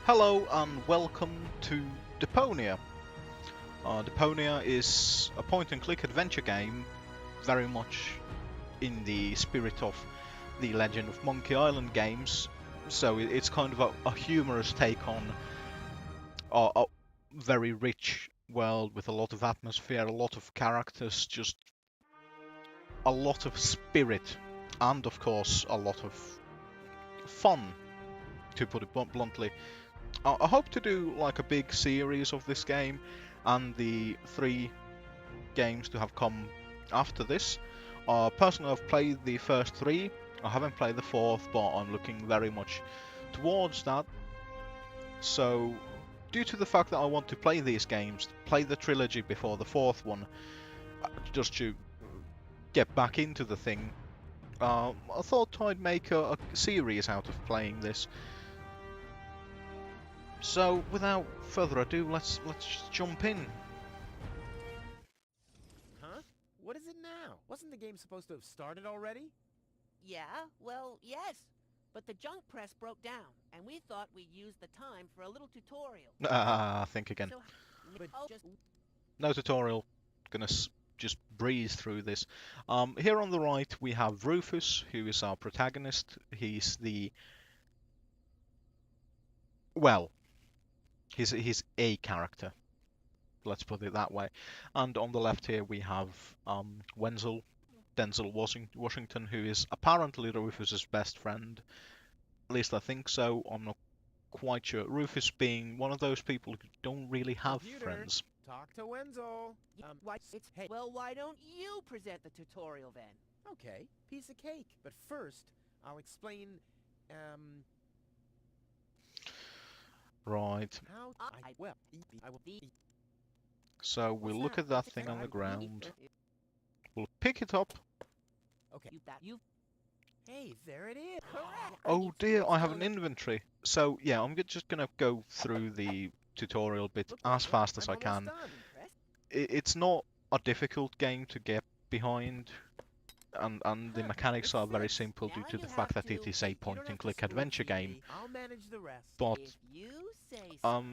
Hello and welcome to Deponia. Deponia is a point-and-click adventure game, very much in the spirit of the Legend of Monkey Island games. So it's kind of a humorous take on a very rich world with a lot of atmosphere, a lot of characters, just a lot of spirit, and of course a lot of fun, to put it bluntly. I hope to do like a big series of this game and the 3 games to have come after this. Personally, I've played the first 3. I haven't played the 4th, but I'm looking very much towards that. So, due to the fact that I want to play these games, play the trilogy before the 4th one, just to get back into the thing, I thought I'd make a series out of playing this. So, without further ado, let's jump in. Huh? What is it now? Wasn't the game supposed to have started already? Yeah, well, yes. But the junk press broke down, and we thought we'd use the time for a little tutorial. Think again. So, But just No tutorial. Gonna just breeze through this. Here on the right we have Rufus, who is our protagonist. He's the well, he's a character. Let's put it that way. And on the left here we have Denzel Washington, who is apparently Rufus's best friend. At least I think so. I'm not quite sure. Rufus being one of those people who don't really have computer, friends. talk to Wenzel. why? It's hey. Well, why don't you present the tutorial then? Okay, piece of cake. But first, I'll explain, Right. how I will be. So we'll look at that thing on the ground. We'll pick it up. Okay. You. Hey, there it is. Correct. Oh dear, I have an inventory. So yeah, I'm just gonna go through the tutorial bit as fast as I can. It's not a difficult game to get behind, and the mechanics are very simple due to the fact that it is a point-and-click adventure game. I'll manage the rest. But If you say so.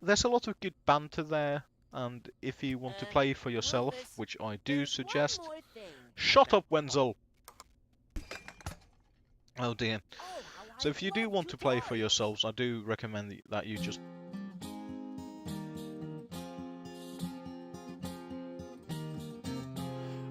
there's a lot of good banter there, and if you want to play for yourself, Rufus, which I do there's suggest, one more thing. shut up, Wenzel! Oh dear. Oh, how So I if you do love want to play for tutorials. yourselves, I do recommend that you just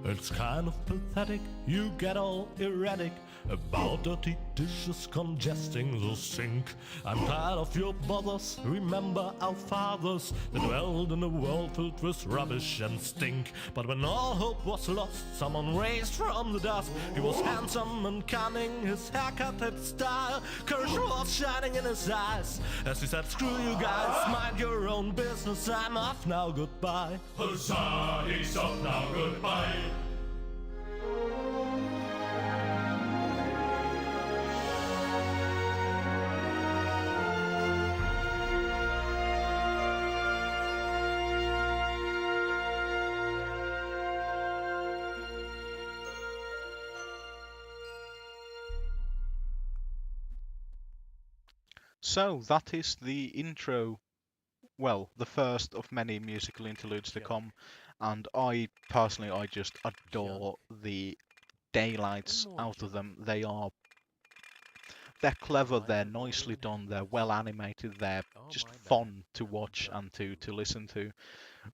It's kind of pathetic, you get all erratic about dirty dishes congesting the sink. I'm tired of your bothers, remember our fathers that dwelled in a world filled with rubbish and stink. But when all hope was lost, someone raised from the dust. He was handsome and cunning, his haircut had style. Courage was shining in his eyes as he said, screw you guys, mind your own business, I'm off now, goodbye. Huzzah, he's off now, goodbye. So that is the intro, well, the first of many musical interludes to come, and I personally, I just adore the daylights out of them. They're clever, they're nicely done, they're well animated, they're just fun to watch and to listen to.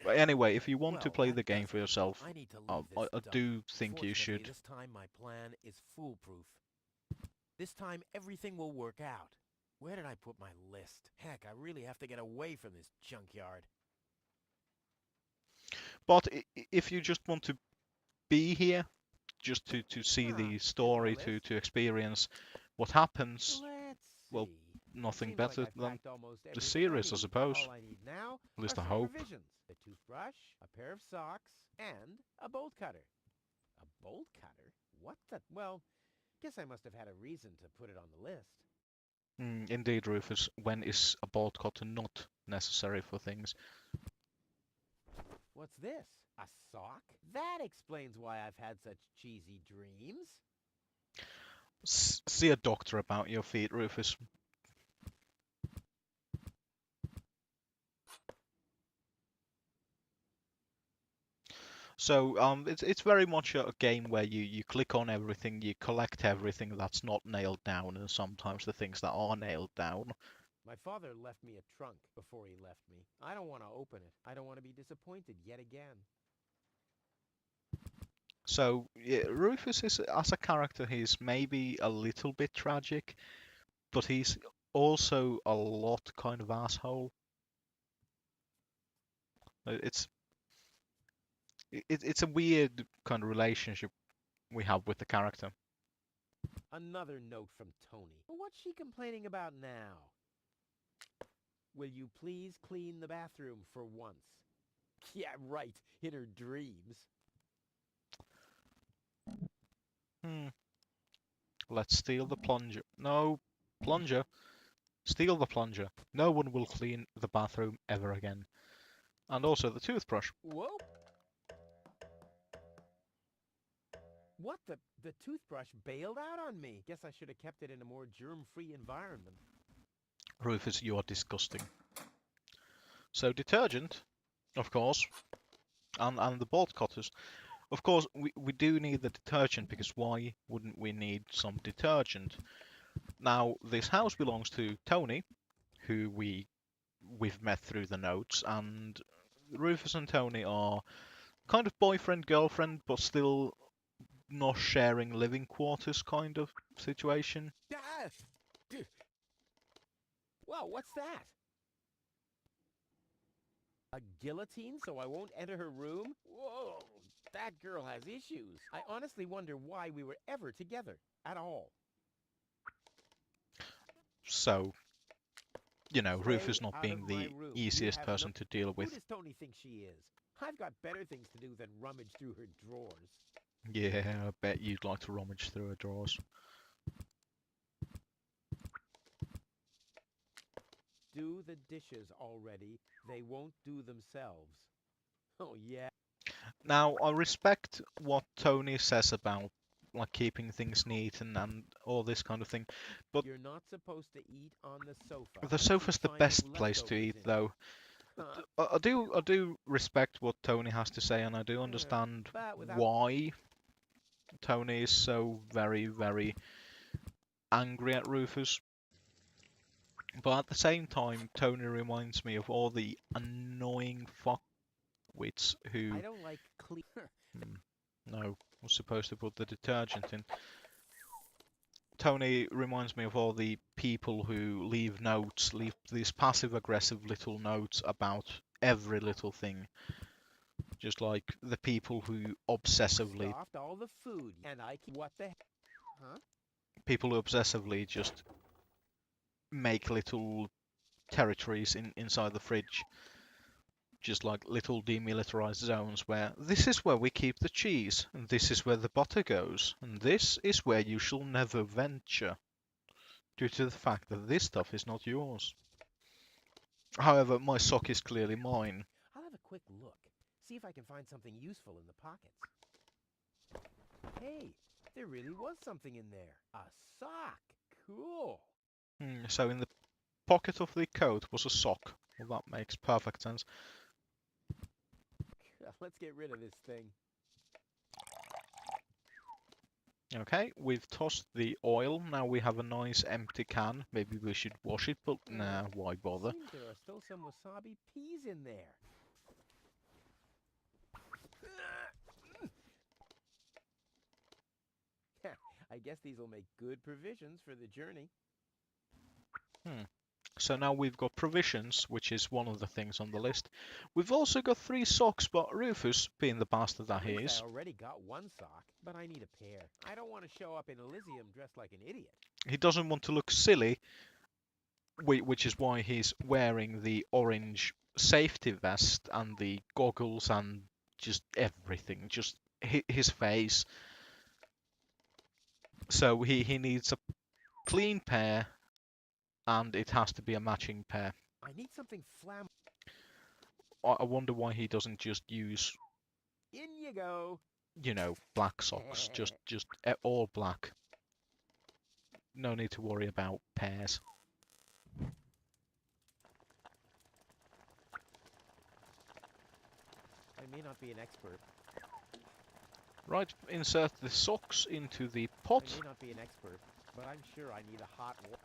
But anyway, if you want to play the game for yourself, I need to leave this I dump. do think you Fortunately, should. this time my plan is foolproof. This time everything will work out. Where did I put my list? Heck, I really have to get away from this junkyard. But if you just want to be here, just to see Ah, the here's story, my to list. experience what happens, Let's well, see. nothing Seems like better I've than packed almost the everything series, I need. suppose. All I need now At least are I some hope. provisions. A toothbrush, a pair of socks, and a bolt cutter. A bolt cutter? What the? Well, guess I must have had a reason to put it on the list. Indeed, Rufus. When is a bolt cutter not necessary for things? What's this? A sock? That explains why I've had such cheesy dreams. See a doctor about your feet, Rufus. So it's very much a game where you click on everything, you collect everything that's not nailed down, and sometimes the things that are nailed down. My father left me a trunk before he left me. I don't want to open it. I don't want to be disappointed yet again. So yeah, Rufus is, as a character, he's maybe a little bit tragic, but he's also a lot kind of asshole. It's it's a weird kind of relationship we have with the character. Another note from Tony. What's she complaining about now? Will you please clean the bathroom for once? Yeah, right, in her dreams. Let's steal the plunger. No, plunger. Steal the plunger. No one will clean the bathroom ever again. And also the toothbrush. Whoa! What the toothbrush bailed out on me. Guess I should have kept it in a more germ-free environment. Rufus, you are disgusting. So detergent, of course, and the bolt cutters. Of course, we do need the detergent, because why wouldn't we need some detergent? Now, this house belongs to Tony, who we've met through the notes, and Rufus and Tony are kind of boyfriend girlfriend, but still not sharing living quarters kind of situation. Ah! Wow, what's that? A guillotine so I won't enter her room? Whoa, that girl has issues. I honestly wonder why we were ever together at all. So, you know, Stay Rufus not out being of the my room. You easiest have person no- to deal Who with. does Tony think she is? I've got better things to do than rummage through her drawers. Yeah, I bet you'd like to rummage through her drawers. Do the dishes already. They won't do themselves. Oh, yeah. Now, I respect what Tony says about like keeping things neat and all this kind of thing, but You're not supposed to eat on the sofa. the and sofa's keep the finding best place to leftovers eat, in it. though. Huh? I do respect what Tony has to say, and I do Yeah, understand but without why Tony is so very, very angry at Rufus. But at the same time, Tony reminds me of all the annoying fuckwits who... I don't like clean. No, was supposed to put the detergent in. Tony reminds me of all the people who leave notes, leave these passive-aggressive little notes about every little thing. Just like the people who obsessively... Stopped all the food, and I keep what the huh? People who obsessively just make little territories inside the fridge. Just like little demilitarized zones where this is where we keep the cheese, and this is where the butter goes, and this is where you shall never venture, due to the fact that this stuff is not yours. However, my sock is clearly mine. I'll have a quick look. See if I can find something useful in the pockets. Hey, there really was something in there. A sock. Cool. So in the pocket of the coat was a sock. Well, that makes perfect sense. Let's get rid of this thing. Okay, we've tossed the oil. Now we have a nice empty can. Maybe we should wash it, but nah, why bother? Seems there are still some wasabi peas in there. I guess these will make good provisions for the journey. So now we've got provisions, which is one of the things on the list. We've also got 3 socks, but Rufus, being the bastard that he At least is, I already got one sock, but I need a pair. I don't want to show up in Elysium dressed like an idiot. he doesn't want to look silly, which is why he's wearing the orange safety vest and the goggles and just everything, just his face. So he needs a clean pair, and it has to be a matching pair. I need something flammable. I wonder why he doesn't just use, In you go. you know, black socks, just all black. No need to worry about pairs. I may not be an expert, Right, insert the socks into the I pot. may not be an expert, but I'm sure I need a hot water.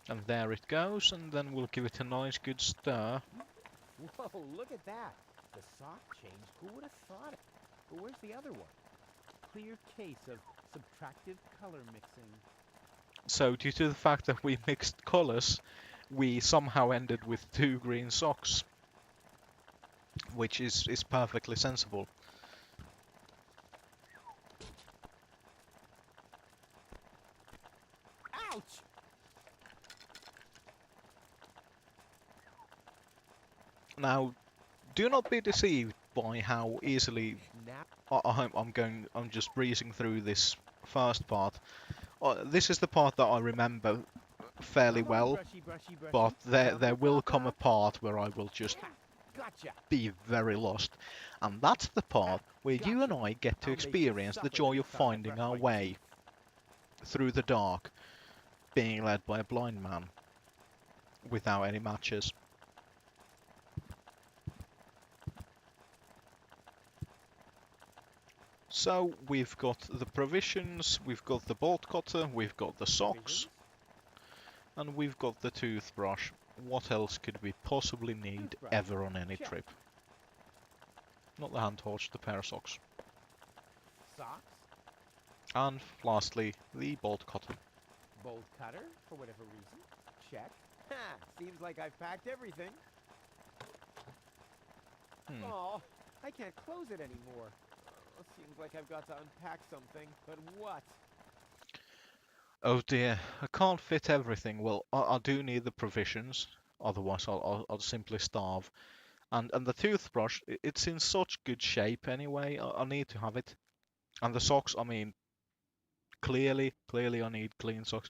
And there it goes, and then we'll give it a nice good stir. Whoa, look at that. The sock changed. Who would have thought it? But where's the other one? Clear case of subtractive color mixing. So due to the fact that we mixed colours, we somehow ended with 2 green socks, which is perfectly sensible. Ouch! Now, do not be deceived by how easily Now, I'm just breezing through this first part. This is the part that I remember fairly come on, well, brushy, brushy, brushy. but there will come a Ba-ba-ba-ba. part where I will just Ha, gotcha. be very lost. And that's the part where you and Gotcha. I get to I'll make you experience the suffer joy the of next time I finding brush our my way teeth. through the dark, being led by a blind man without any matches. So we've got the provisions, we've got the bolt cutter, we've got the socks, Provisions? and we've got the toothbrush. What else could we possibly need Toothbrush. ever on any Check. trip? Not the hand torch, the pair of socks. Socks? And lastly, the bolt cutter. Bolt cutter, for whatever reason. Check. Ha! Seems like I've packed everything. Oh, I can't close it anymore. Seems like I've got to unpack something, but what? Oh dear, I can't fit everything. Well, I do need the provisions, otherwise I'll simply starve. And the toothbrush, it's in such good shape anyway. I need to have it. And the socks, I mean, clearly I need clean socks.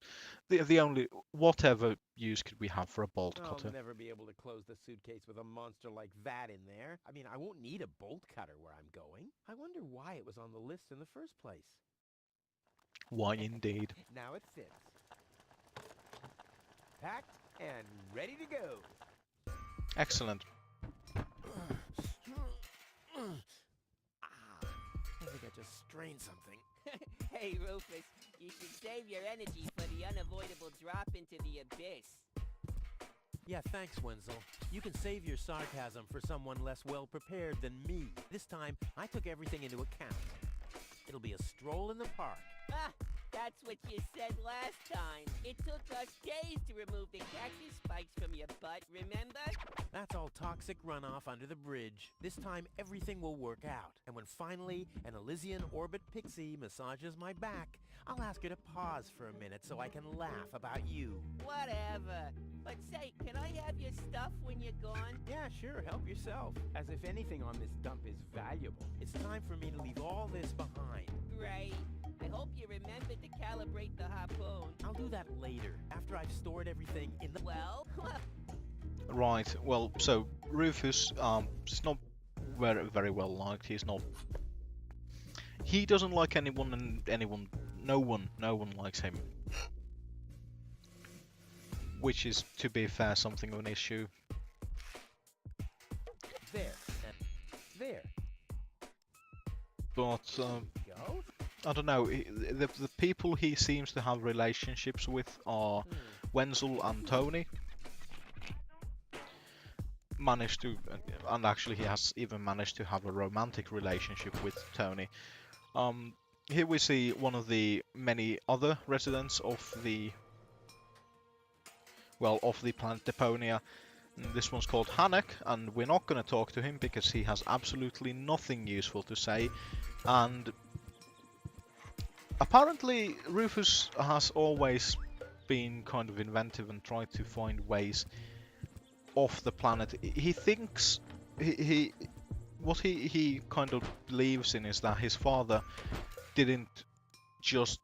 The only whatever use could we have for a bolt I'll cutter? never be able to close the suitcase with a monster like that in there. I mean, I won't need a bolt cutter where I'm going. I wonder why it was on the list in the first place. Why indeed. Now it fits. Packed and ready to go. Excellent. I think I just strained something. Hey, Rufus, you should save your energy for the unavoidable drop into the abyss. Yeah, thanks, Wenzel. You can save your sarcasm for someone less well prepared than me. This time, I took everything into account. It'll be a stroll in the park. Ah, that's what you said last time. It took us days to remove the cactus spikes from your butt, remember? That's all toxic runoff under the bridge. This time, everything will work out. And when finally an Elysian orbit pixie massages my back, I'll ask her to pause for a minute so I can laugh about you. Whatever. But say, can I have your stuff when you're gone? Yeah, sure, help yourself. As if anything on this dump is valuable. It's time for me to leave all this behind. Great. I hope you remembered to calibrate the harpoon. I'll do that later, after I've stored everything in the... Well, Right. Well, so Rufus, is not very well liked. He's not. He doesn't like anyone, and no one likes him. Which is, to be fair, something of an issue. There. There. But Go. I don't know. The people he seems to have relationships with are Wenzel and Tony. Managed to, and actually he has even managed to have a romantic relationship with Tony. Here we see one of the many other residents of the planet Deponia. This one's called Hanek, and we're not going to talk to him because he has absolutely nothing useful to say. And apparently Rufus has always been kind of inventive and tried to find ways off the planet. He thinks what he kind of believes in is that his father didn't just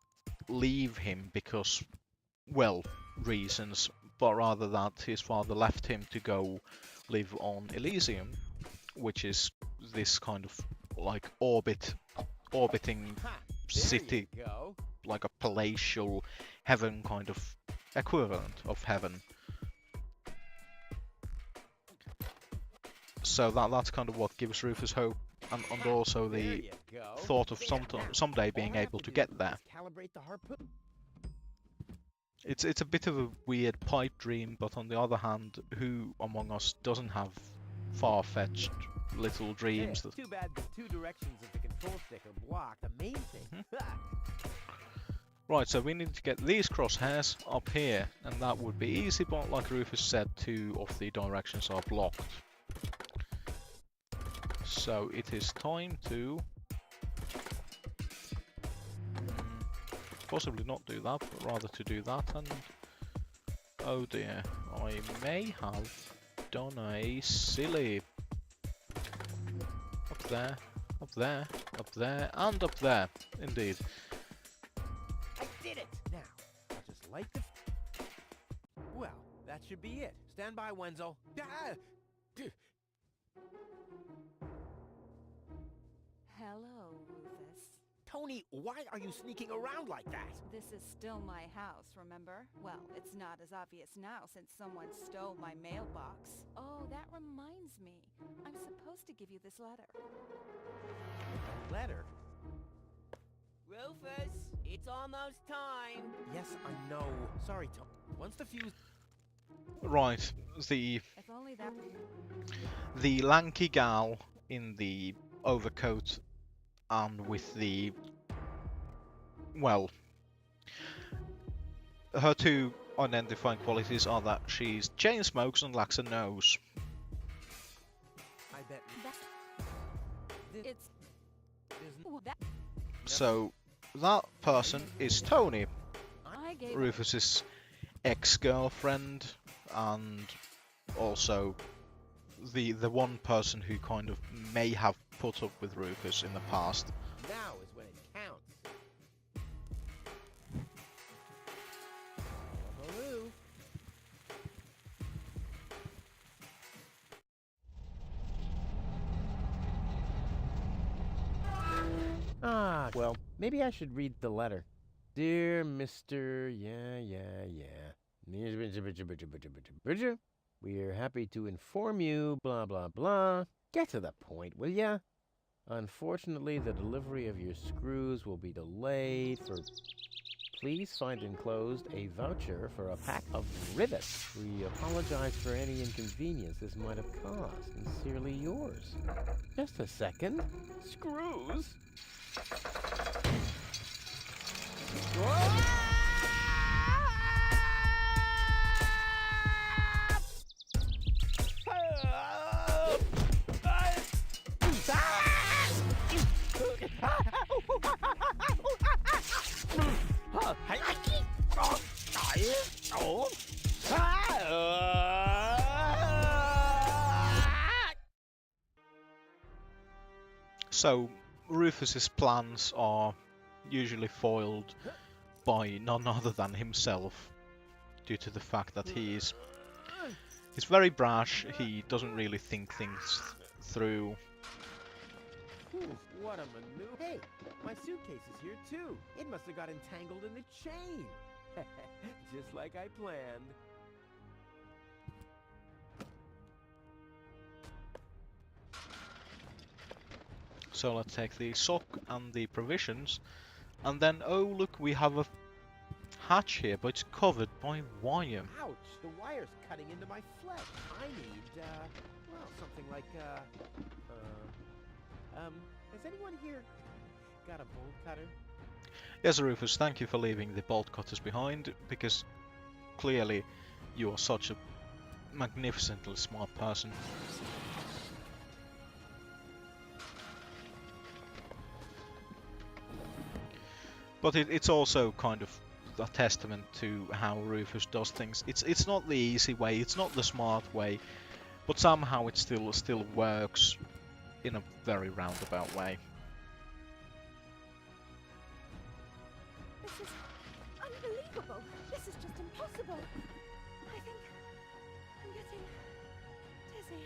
leave him because, well, reasons, but rather that his father left him to go live on Elysium, which is this kind of like orbiting Ha! city, There you go. like a palatial heaven kind of equivalent of heaven. So that's kind of what gives Rufus hope, and also There the you go. thought of There. Now, someday all being I have able to do get there. is calibrate the harpoon. It's a bit of a weird pipe dream, but on the other hand, who among us doesn't have far-fetched little dreams? Too bad the two directions of the control stick are blocked. The main thing. Right, so we need to get these crosshairs up here, and that would be easy, but like Rufus said, 2 of the directions are blocked. So it is time to possibly not do that, but rather to do that, and oh dear, I may have done a silly. Up there, up there, up there, and up there, indeed. I did it! Now, I'll just light the... Well, that should be it. Stand by, Wenzel. Ah! Hello, Rufus. Tony, why are you sneaking around like that? This is still my house, remember? Well, it's not as obvious now since someone stole my mailbox. Oh, that reminds me. I'm supposed to give you this letter. A letter? Rufus, it's almost time. Yes, I know. Sorry, Tony. Once the fuse... Right, the If only that... lanky gal in the overcoat and with the, well, her 2 identifying qualities are that she's chain smokes and lacks a nose. I bet... It's... There's That... So that person is Tony, I gave... Rufus's ex-girlfriend, and also the one person who kind of may have put up with Rufus in the past. Now is when it counts. Baloo. Ah, well, maybe I should read the letter. Dear Mr. We're happy to inform you, blah, blah, blah. Get to the point, will ya? Unfortunately, the delivery of your screws will be delayed for... Please find enclosed a voucher for a pack of rivets. We apologize for any inconvenience this might have caused. Sincerely yours. Just a second. Screws? So Rufus's plans are usually foiled by none other than himself, due to the fact that he's very brash. He doesn't really think things through. What a maneuver. Hey, my suitcase is here too. It must have got entangled in the chain. Just like I planned. So let's take the sock and the provisions, and then oh look, we have a hatch here, but it's covered by wire. Ouch! The wire's cutting into my flesh. I need, well, something like, has anyone here got a bolt cutter? Yes, Rufus, thank you for leaving the bolt cutters behind, because clearly you are such a magnificently smart person. But it's also kind of a testament to how Rufus does things. It's not the easy way, it's not the smart way, but somehow it still works in a very roundabout way. This is unbelievable. This is just impossible. I think I'm getting dizzy.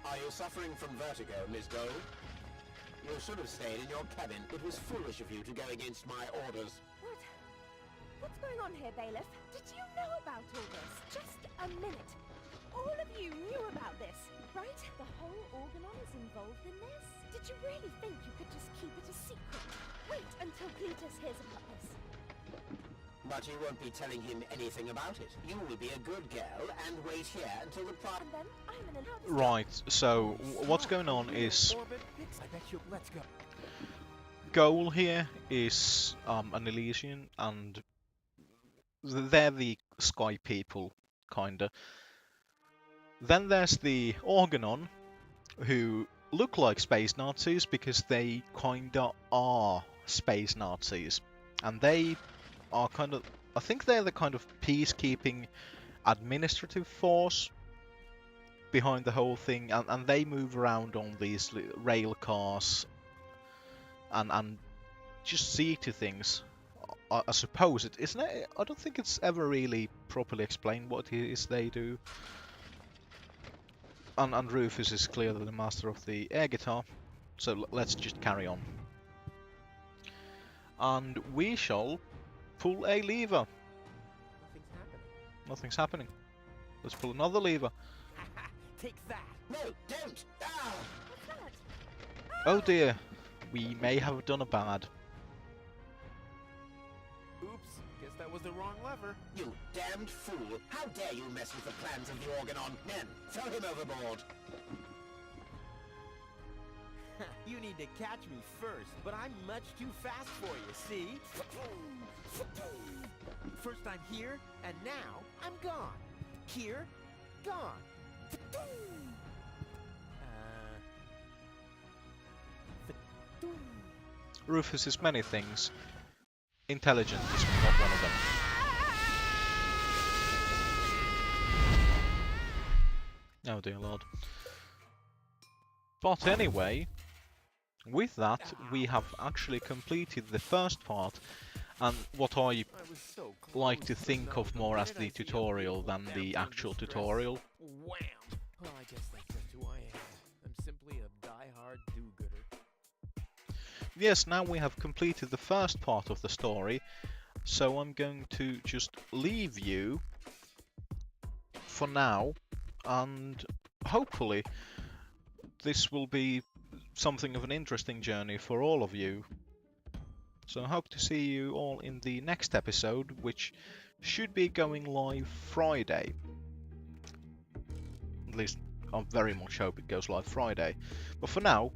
Are you suffering from vertigo, Miss Gold? You should have stayed in your cabin. It was foolish of you to go against my orders. What? What's going on here, Bailiff? Did you know about all this? Just a minute. All of you knew about this, right? The whole Organon is involved in this? Did you really think you could just keep it a secret? Wait until Cletus hears about this. But you won't be telling him anything about it. You will be a good girl and wait here until the And then I'm in an Right, so what's going on is Orbit? I bet you. Let's go. goal here is an Elysian, and they're the sky people, kinda. Then there's the Organon, who look like space Nazis because they kinda are space Nazis, and they are kind of, I think they're the kind of peacekeeping administrative force behind the whole thing, and they move around on these rail cars and just see to things. I suppose it isn't it. I don't think it's ever really properly explained what it is they do. And Rufus is clearly the master of the air guitar, so let's just carry on. And we shall pull a lever. Nothing's happening. Let's pull another lever. Take that. No, don't! Ah! What's that? Oh dear, we may have done a bad. Oops. Guess that was the wrong lever. You damned fool! How dare you mess with the plans of the Organon? Men, throw him overboard! You need to catch me first, but I'm much too fast for you, see? First I'm here, and now I'm gone. Here, gone. Rufus is many things. Intelligent is not one of them. Oh dear lord. But anyway, with that we have actually completed the first part, and what I like to think of more as the tutorial than the actual tutorial. Wham! Well, I guess that's just who I am. I'm simply a die-hard do-gooder. Yes, now we have completed the first part of the story, so I'm going to just leave you for now, and hopefully this will be something of an interesting journey for all of you. So I hope to see you all in the next episode, which should be going live Friday. At least I very much hope it goes live Friday. But for now,